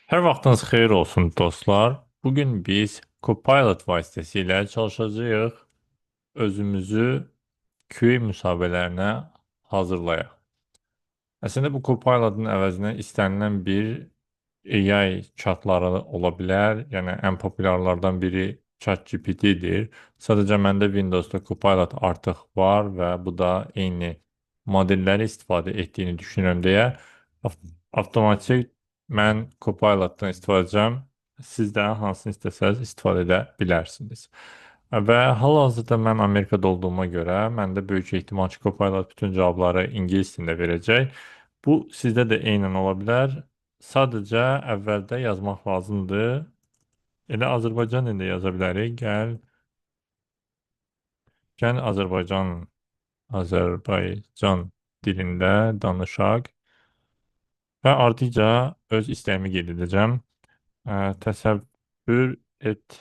Hər vaxtınız xeyir olsun dostlar. Bugün biz Copilot vasitəsilə çalışacağıq özümüzü QA müsahibələrinə hazırlayaq. Əslində bu Copilot'un əvəzinə istənilən bir AI chatları ola bilər. Yəni ən populyarlardan biri ChatGPT-dir. Sadəcə məndə Windows'da Copilot artıq var və bu da eyni modelləri istifadə etdiyini düşünürəm deyə avtomatik mən Copilot'dan istifadə edəcəm. Siz də hansını istəsəniz istifadə edə bilərsiniz. Və hal-hazırda mən Amerikada olduğuma görə məndə böyük ehtimal ki, Copilot bütün cavabları ingilis dilində verəcək. Bu sizdə də eynən ola bilər. Sadəcə əvvəldə yazmaq lazımdır. Elə Azərbaycan dilində yaza bilərik. Gəl Azərbaycan dilində danışaq və ardınca öz istəyimi qeyd edəcəm. Təsəvvür et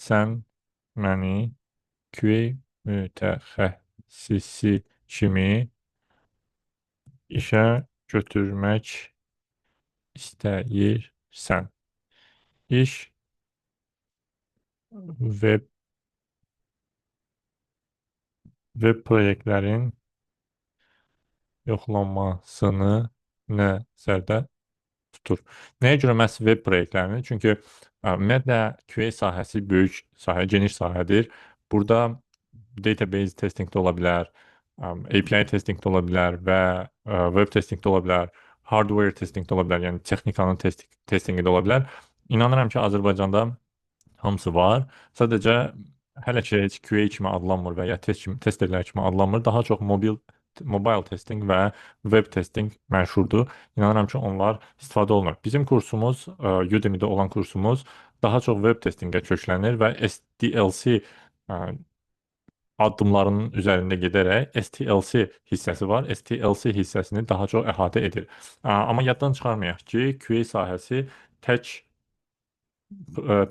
sən məni QA mütəxəssisi kimi işə götürmək istəyirsən. İş web web proyektlərin yoxlanmasını nəzərdə tutur. Nəyə görə məhz web proyektlərini? Çünki ümumiyyətlə QA sahəsi böyük sahə, geniş sahədir. Burada database testing də ola bilər, API testing də ola bilər və web testing də ola bilər, hardware testing də ola bilər, yəni texnikanın testingi də ola bilər. İnanıram ki, Azərbaycanda hamısı var. Sadəcə hələ ki heç QA kimi adlanmır və ya testerlər kimi adlanmır. Daha çox mobile testing və web testing məşhurdur. İnanıram ki, onlar istifadə olunur. Bizim kursumuz, Udemy-də olan kursumuz daha çox web testingə köklənir və SDLC addımlarının üzərində gedərək STLC hissəsi var. STLC hissəsini daha çox əhatə edir. Amma yaddan çıxarmayaq ki, QA sahəsi tək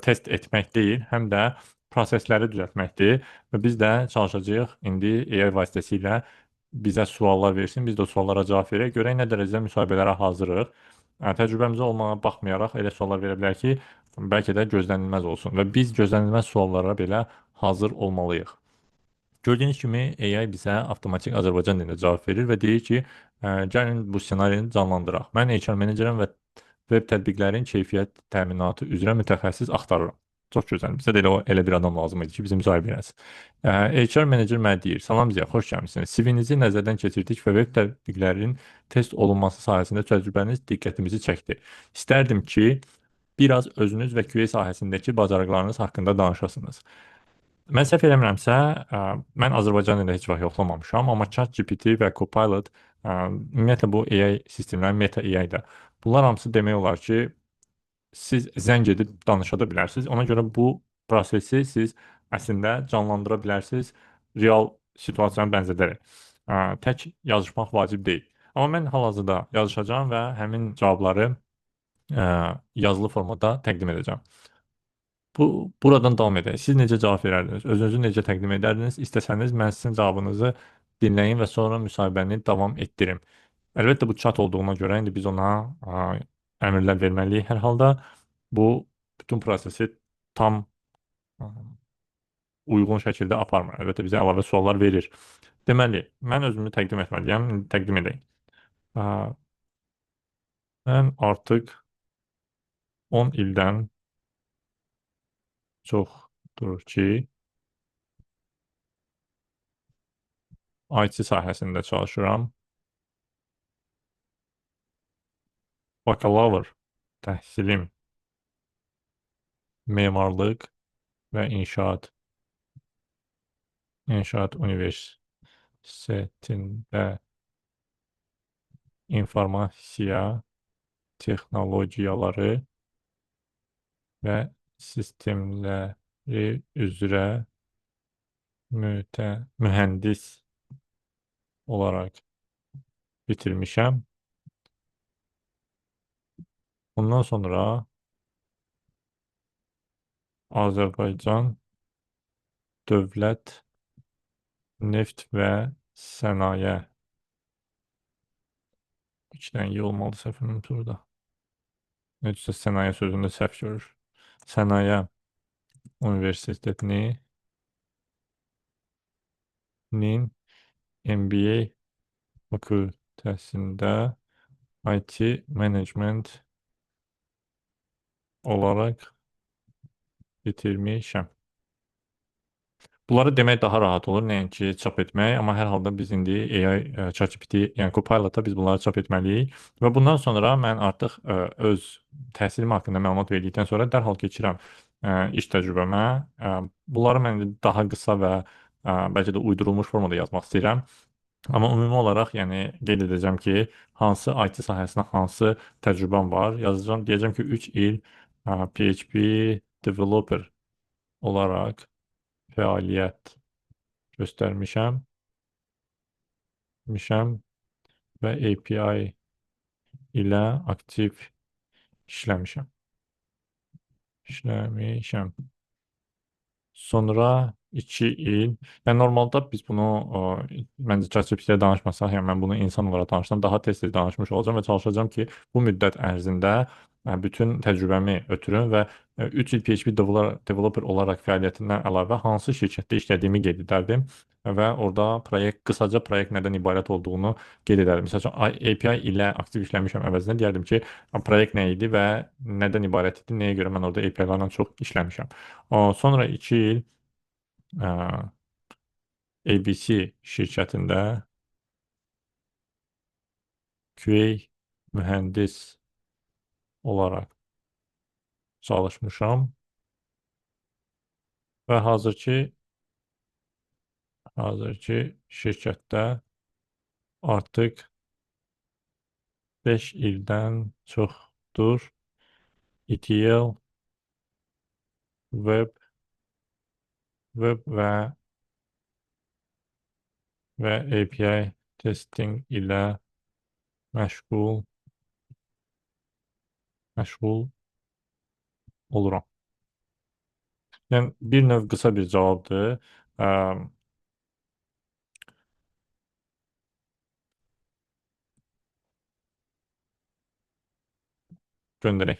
test etmək deyil, həm də prosesləri düzəltməkdir və biz də çalışacağıq indi AI vasitəsilə bizə suallar versin, biz də o suallara cavab verək, görək nə dərəcədə müsahibələrə hazırıq. Təcrübəmizə olmağa baxmayaraq elə suallar verə bilər ki, bəlkə də gözlənilməz olsun və biz gözlənilməz suallara belə hazır olmalıyıq. Gördüyünüz kimi AI bizə avtomatik Azərbaycan dilində cavab verir və deyir ki, gəlin bu ssenarini canlandıraq. Mən HR menecerəm və web tətbiqlərin keyfiyyət təminatı üzrə mütəxəssis axtarıram. Çox gözəl. Bizə də elə bir adam lazım idi ki, bizim müsahibə eləsin. HR menecer mənə deyir: "Salam Ziya, xoş gəlmisiniz. CV-nizi nəzərdən keçirdik və web tətbiqlərin test olunması sahəsində təcrübəniz diqqətimizi çəkdi. İstərdim ki, biraz özünüz və QA sahəsindəki bacarıqlarınız haqqında danışasınız." Mən səhv eləmirəmsə, mən Azərbaycan dilində heç vaxt yoxlamamışam, amma ChatGPT və Copilot, ümumiyyətlə bu AI sistemləri, Meta AI-də. Bunlar hamısı demək olar ki, siz zəng edib danışa da bilərsiniz. Ona görə bu prosesi siz əslində canlandıra bilərsiniz real situasiyanı bənzədərək. Tək yazışmaq vacib deyil. Amma mən hal-hazırda yazışacağam və həmin cavabları yazılı formada təqdim edəcəm. Buradan davam edək. Siz necə cavab verərdiniz? Özünüzü necə təqdim edərdiniz? İstəsəniz mən sizin cavabınızı dinləyim və sonra müsahibəni davam etdirim. Əlbəttə bu chat olduğuna görə indi biz ona əmrlər verməliyik hər halda. Bu bütün prosesi tam ə, uyğun şəkildə aparmır. Əlbəttə bizə əlavə suallar verir. Deməli, mən özümü təqdim etməliyəm. İndi təqdim edək. Ə, Mən artıq 10 ildən çoxdur ki, IT sahəsində çalışıram. Bakalavr təhsilim memarlıq və İnşaat Universitetində informasiya texnologiyaları və sistemləri üzrə mühəndis olaraq bitirmişəm. Bundan sonra Azərbaycan Dövlət Neft və Sənaye 2 dənə olmalı səhv etmirəmsə burada. Necə sənaye sözündə səhv görür. Sənaye Universitetinin MBA fakültəsində IT Management olaraq bitirmişəm. Bunları demək daha rahat olur, nəinki çap etmək. Amma hər halda biz indi AI, ChatGPT, yəni Copilot-a biz bunları çap etməliyik. Və bundan sonra mən artıq öz təhsilim haqqında məlumat verdikdən sonra dərhal keçirəm iş təcrübəmə. Bunları mən indi daha qısa və bəlkə də uydurulmuş formada yazmaq istəyirəm. Amma ümumi olaraq, yəni qeyd edəcəm ki, hansı IT sahəsində hansı təcrübəm var, yazacağam, deyəcəm ki, 3 il PHP developer olaraq fəaliyyət göstərmişəm mişəm və API ilə aktiv işləmişəm. İşləmişəm. Sonra 2 il. Yəni normalda biz bunu məncə ChatGPT-yə danışmasaq, yəni mən bunu insan olaraq danışsam daha tez-tez danışmış olacağam və çalışacağam ki, bu müddət ərzində bütün təcrübəmi ötürüm və 3 il PHP developer olaraq fəaliyyətindən əlavə hansı şirkətdə işlədiyimi qeyd edərdim və orada qısaca proyekt nədən ibarət olduğunu qeyd edərdim. Məsəl üçün API ilə aktiv işləmişəm əvəzinə deyərdim ki, proyekt nə idi və nədən ibarət idi, nəyə görə mən orada API-lərlə çox işləmişəm. Sonra 2 il ABC şirkətində QA mühəndis olaraq çalışmışam və hazırki şirkətdə artıq 5 ildən çoxdur ETL, web və API testing ilə məşğul oluram. Yəni bir növ qısa bir cavabdır. Ə, göndərək.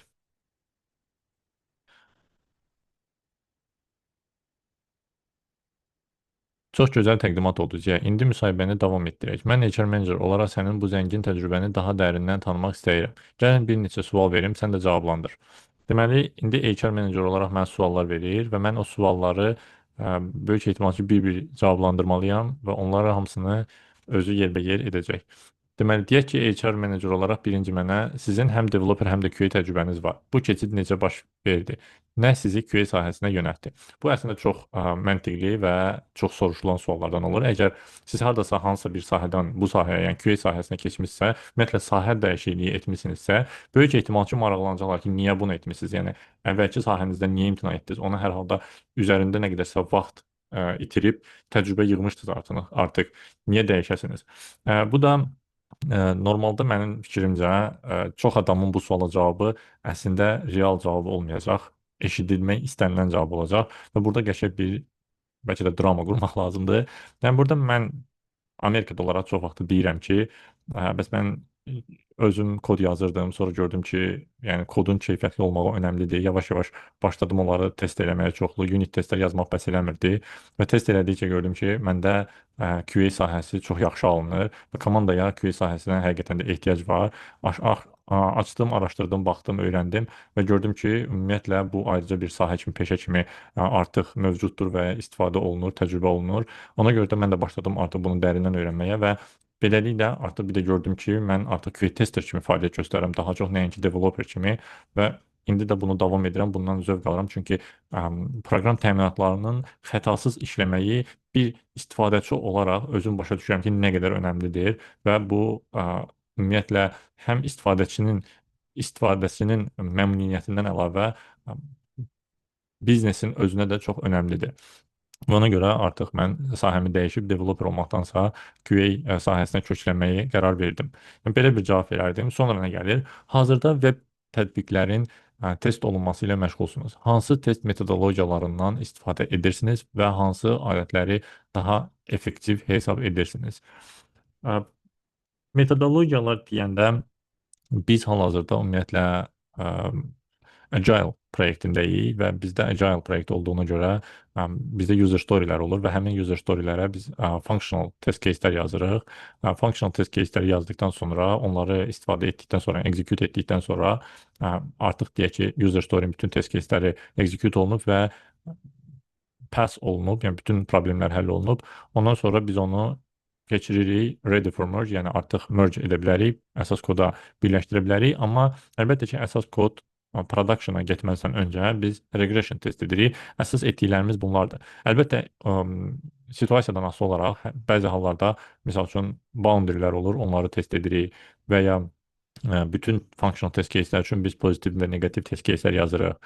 Çox gözəl təqdimat oldu Ziya. İndi müsahibəni davam etdirək. Mən HR Manager olaraq sənin bu zəngin təcrübəni daha dərindən tanımaq istəyirəm. Gəlin bir neçə sual verim, sən də cavablandır. Deməli, indi HR Manager olaraq mənə suallar verir və mən o sualları böyük ehtimal ki, bir-bir cavablandırmalıyam və onların hamısını özü yerbəyer edəcək. Deməli, deyək ki, HR Manager olaraq birinci mənə sizin həm developer, həm də QA təcrübəniz var. Bu keçid necə baş verdi? Nə sizi QA sahəsinə yönəltdi? Bu əslində çox məntiqli və çox soruşulan suallardan olur. Əgər siz hardasa hansısa bir sahədən bu sahəyə, yəni QA sahəsinə keçmişsə, ümumiyyətlə sahə dəyişikliyi etmisinizsə, böyük ehtimal ki, maraqlanacaqlar ki, niyə bunu etmisiniz? Yəni əvvəlki sahənizdə niyə imtina etdiniz? Ona hər halda üzərində nə qədərsə vaxt itirib təcrübə yığmışdınız artıq. Niyə dəyişəsiniz? Bu da normalda mənim fikrimcə çox adamın bu suala cavabı əslində real cavabı olmayacaq, eşidilmək istənilən cavab olacaq və burada qəşəng bir bəlkə də drama qurmaq lazımdır. Yəni burada mən Amerikada olaraq çox vaxt deyirəm ki, bəs mən özüm kod yazırdım, sonra gördüm ki, yəni kodun keyfiyyətli olmağı önəmlidir. Yavaş-yavaş başladım onları test eləməyə çoxlu, unit testlər yazmaq bəs eləmirdi və test elədikcə gördüm ki, məndə QA sahəsi çox yaxşı alınır və komandaya QA sahəsinə həqiqətən də ehtiyac var. Açdım, araşdırdım, baxdım, öyrəndim və gördüm ki, ümumiyyətlə bu ayrıca bir sahə kimi, peşə kimi artıq mövcuddur və istifadə olunur, təcrübə olunur. Ona görə də mən də başladım artıq bunu dərindən öyrənməyə və beləliklə artıq bir də gördüm ki, mən artıq QA tester kimi fəaliyyət göstərirəm, daha çox nəinki developer kimi və indi də bunu davam edirəm, bundan zövq alıram. Çünki proqram təminatlarının xətasız işləməyi bir istifadəçi olaraq özüm başa düşürəm ki, nə qədər önəmlidir və bu ümumiyyətlə həm istifadəçinin məmnuniyyətindən əlavə biznesin özünə də çox önəmlidir. Ona görə artıq mən sahəmi dəyişib developer olmaqdansa QA sahəsinə köklənməyi qərar verdim. Belə bir cavab verərdim. Sonra nə gəlir? Hazırda web tətbiqlərin test olunması ilə məşğulsunuz. Hansı test metodologiyalarından istifadə edirsiniz və hansı alətləri daha effektiv hesab edirsiniz? Metodologiyalar deyəndə biz hal-hazırda ümumiyyətlə Agile proyektindəyik və bizdə Agile proyekt olduğuna görə bizdə user storylər olur və həmin user storylərə biz functional test case'lər yazırıq. Functional test case'ləri yazdıktan sonra onları istifadə etdikdən sonra, execute etdikdən sonra artıq deyək ki, user story bütün test case'ləri execute olunub və pass olunub, yəni bütün problemlər həll olunub. Ondan sonra biz onu keçiririk ready for merge, yəni artıq merge edə bilərik, əsas koda birləşdirə bilərik, amma əlbəttə ki, əsas kod production'a getməzdən öncə biz regression test edirik. Əsas etdiklərimiz bunlardır. Əlbəttə situasiyadan asılı olaraq bəzi hallarda məsəl üçün boundary'lər olur, onları test edirik və ya bütün functional test case'lər üçün biz pozitiv və neqativ test case'lər yazırıq.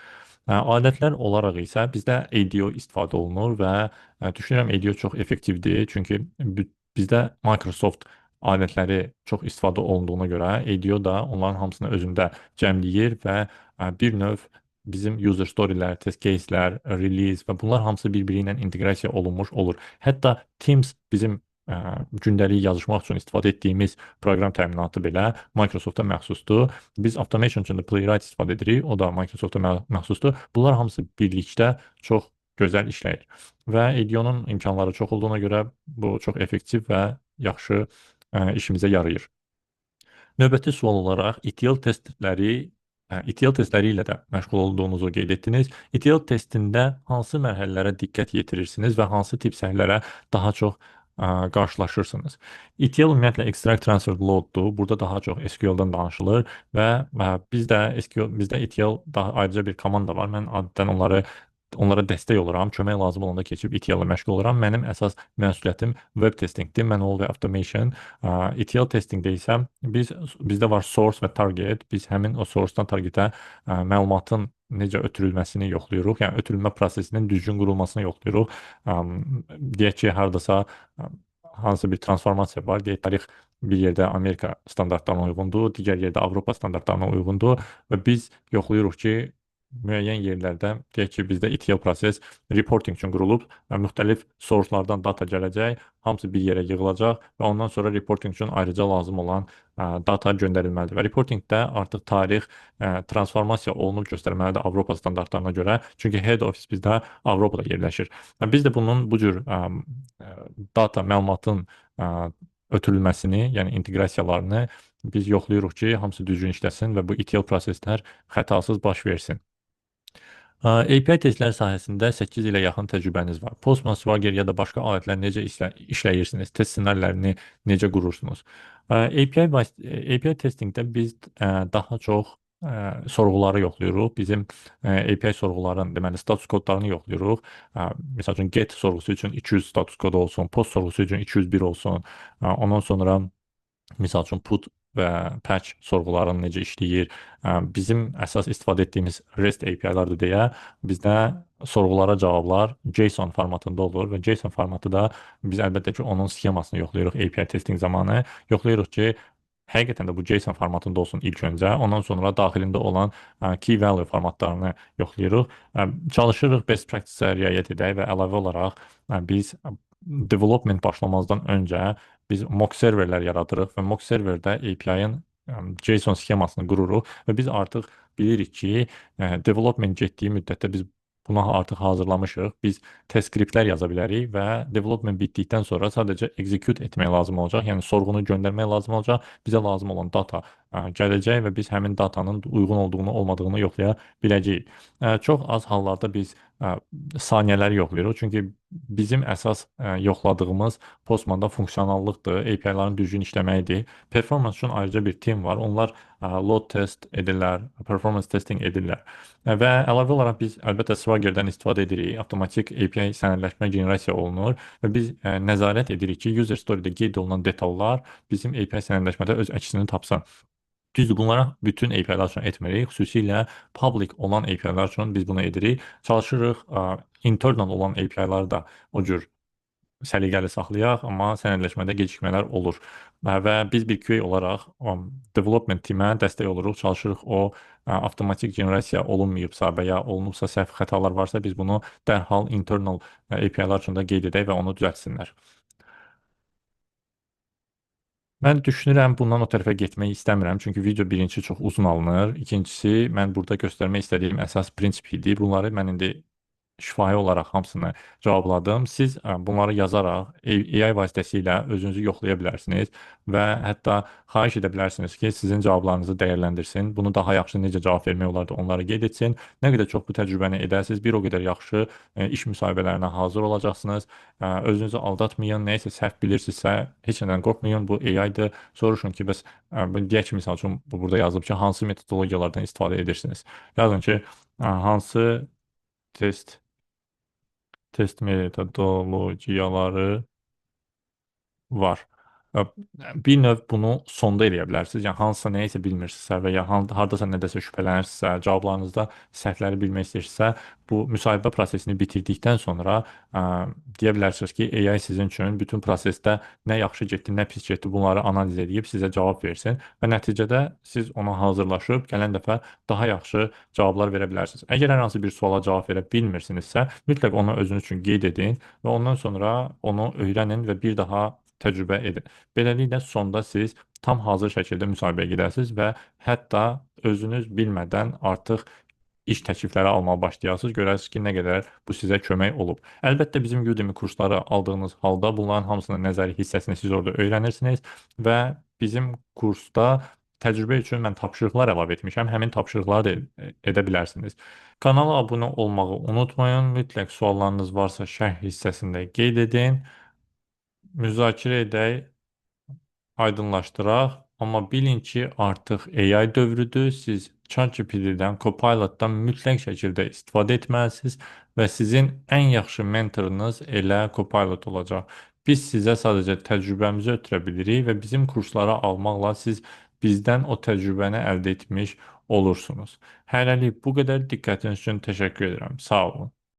Adətlər olaraq isə bizdə ADO istifadə olunur və düşünürəm ADO çox effektivdir. Çünki bizdə Microsoft alətləri çox istifadə olunduğuna görə ADO da onların hamısını özündə cəmləyir və bir növ bizim user storylər, test case'lər, release və bunlar hamısı bir-biri ilə inteqrasiya olunmuş olur. Hətta Teams bizim gündəlik yazışmaq üçün istifadə etdiyimiz proqram təminatı belə Microsoft-a məxsusdur. Biz automation üçün də Playwright istifadə edirik, o da Microsoft-a məxsusdur. Bunlar hamısı birlikdə çox gözəl işləyir. Və EDO-nun imkanları çox olduğuna görə bu çox effektiv və yaxşı işimizə yarayır. Növbəti sual olaraq ETL testləri ilə də məşğul olduğunuzu qeyd etdiniz. ETL testində hansı mərhələlərə diqqət yetirirsiniz və hansı tip səhvlərə daha çox qarşılaşırsınız? ETL ümumiyyətlə extract transfer loaddur. Burada daha çox SQL-dan danışılır və bizdə ETL daha ayrıca bir komanda var. Mən adətən onlara dəstək oluram, kömək lazım olanda keçib ETL-ə məşğul oluram. Mənim əsas məsuliyyətim web testingdir, manual və automation. ETL testingdə isə bizdə var source və target. Biz həmin o source-dan targetə məlumatın necə ötürülməsini yoxlayırıq. Yəni ötürülmə prosesinin düzgün qurulmasını yoxlayırıq. Deyək ki, hardasa hansı bir transformasiya var. Deyək tarix bir yerdə Amerika standartlarına uyğundur, digər yerdə Avropa standartlarına uyğundur və biz yoxlayırıq ki, müəyyən yerlərdə, deyək ki, bizdə ETL proses reporting üçün qurulub və müxtəlif source-lardan data gələcək, hamısı bir yerə yığılacaq və ondan sonra reporting üçün ayrıca lazım olan data göndərilməlidir. Və reportingdə artıq tarix transformasiya olunub göstərməlidir Avropa standartlarına görə. Çünki head office bizdə Avropada yerləşir. Biz də bunun bu cür data, məlumatın ötürülməsini, yəni inteqrasiyalarını biz yoxlayırıq ki, hamısı düzgün işləsin və bu ETL proseslər xətasız baş versin. API testlər sahəsində 8 ilə yaxın təcrübəniz var. Postman, Swagger ya da başqa alətlər necə işləyirsiniz? Test ssenarilərini necə qurursunuz? API testingdə biz daha çox sorğuları yoxlayırıq. Bizim API sorğuların, deməli, status kodlarını yoxlayırıq. Məsəl üçün get sorğusu üçün 200 status kodu olsun, post sorğusu üçün 201 olsun. Ondan sonra misal üçün put və patch sorğularının necə işləyir. Bizim əsas istifadə etdiyimiz REST API-lardır deyə bizdə sorğulara cavablar JSON formatında olur və JSON formatı da biz əlbəttə ki, onun sxemasını yoxlayırıq API testing zamanı. Yoxlayırıq ki, həqiqətən də bu JSON formatında olsun ilk öncə. Ondan sonra daxilində olan key value formatlarını yoxlayırıq. Çalışırıq best practice-ə riayət edək və əlavə olaraq biz development başlamazdan öncə biz mock serverlər yaradırıq və mock serverdə API-ın JSON sxemasını qururuq və biz artıq bilirik ki, development getdiyi müddətdə biz buna artıq hazırlamışıq. Biz test skriptlər yaza bilərik və development bitdikdən sonra sadəcə execute etmək lazım olacaq. Yəni sorğunu göndərmək lazım olacaq. Bizə lazım olan data gələcək və biz həmin datanın uyğun olduğunu, olmadığını yoxlaya biləcəyik. Çox az hallarda biz saniyələri yoxlayırıq. Çünki bizim əsas yoxladığımız Postmanda funksionallıqdır, API-ların düzgün işləməyidir. Performance üçün ayrıca bir team var. Onlar load test edirlər, performance testing edirlər. Və əlavə olaraq biz əlbəttə Swagger-dən istifadə edirik. Avtomatik API sənədləşmə generasiya olunur və biz nəzarət edirik ki, user story-də qeyd olunan detallar bizim API sənədləşmədə öz əksini tapsın. Düzdür, bunlara bütün API-lər üçün etmirik. Xüsusilə public olan API-lər üçün biz bunu edirik. Çalışırıq internal olan API-ları da o cür səliqəli saxlayaq, amma sənədləşmədə gecikmələr olur. Və biz bir QA olaraq development teamə dəstək oluruq, çalışırıq o avtomatik generasiya olunmayıbsa və ya olunubsa səhv xətalar varsa biz bunu dərhal internal API-lar üçün də qeyd edək və onu düzəltsinlər. Mən düşünürəm bundan o tərəfə getmək istəmirəm. Çünki video birinci çox uzun alınır. İkincisi, mən burada göstərmək istədiyim əsas prinsip idi. Bunları mən indi şifahi olaraq hamısını cavabladım. Siz bunları yazaraq AI vasitəsilə özünüzü yoxlaya bilərsiniz və hətta xahiş edə bilərsiniz ki, sizin cavablarınızı dəyərləndirsin. Bunu daha yaxşı necə cavab vermək olar da onları qeyd etsin. Nə qədər çox bu təcrübəni edərsiniz, bir o qədər yaxşı iş müsahibələrinə hazır olacaqsınız. Özünüzü aldatmayın. Nə isə səhv bilirsinizsə, heç nədən qorxmayın. Bu AI-dır. Soruşun ki, bəs deyək ki, məsəl üçün burada yazılıb ki, hansı metodologiyalardan istifadə edirsiniz? Yazın ki, hansı test test metodologiyaları var. Və bir növ bunu sonda eləyə bilərsiniz. Yəni hansısa nə isə bilmirsinizsə və ya hardasa nədəsə şübhələnirsinizsə, cavablarınızda səhvləri bilmək istəyirsinizsə, bu müsahibə prosesini bitirdikdən sonra deyə bilərsiniz ki, AI sizin üçün bütün prosesdə nə yaxşı getdi, nə pis getdi, bunları analiz edib sizə cavab versin və nəticədə siz ona hazırlaşıb gələn dəfə daha yaxşı cavablar verə bilərsiniz. Əgər hər hansı bir suala cavab verə bilmirsinizsə, mütləq onu özünüz üçün qeyd edin və ondan sonra onu öyrənin və bir daha təcrübə edin. Beləliklə sonda siz tam hazır şəkildə müsahibəyə gedərsiniz və hətta özünüz bilmədən artıq iş təklifləri almağa başlayasınız. Görərsiniz ki, nə qədər bu sizə kömək olub. Əlbəttə bizim Udemy kursları aldığınız halda bunların hamısının nəzəri hissəsini siz orada öyrənirsiniz və bizim kursda təcrübə üçün mən tapşırıqlar əlavə etmişəm. Həmin tapşırıqları da edə bilərsiniz. Kanala abunə olmağı unutmayın. Mütləq suallarınız varsa şərh hissəsində qeyd edin. Müzakirə edək, aydınlaşdıraq. Amma bilin ki, artıq AI dövrüdür. Siz ChatGPT-dən, Copilot-dan mütləq şəkildə istifadə etməlisiniz və sizin ən yaxşı mentorunuz elə Copilot olacaq. Biz sizə sadəcə təcrübəmizi ötürə bilirik və bizim kursları almaqla siz bizdən o təcrübəni əldə etmiş olursunuz. Hələlik bu qədər. Diqqətiniz üçün təşəkkür edirəm. Sağ olun.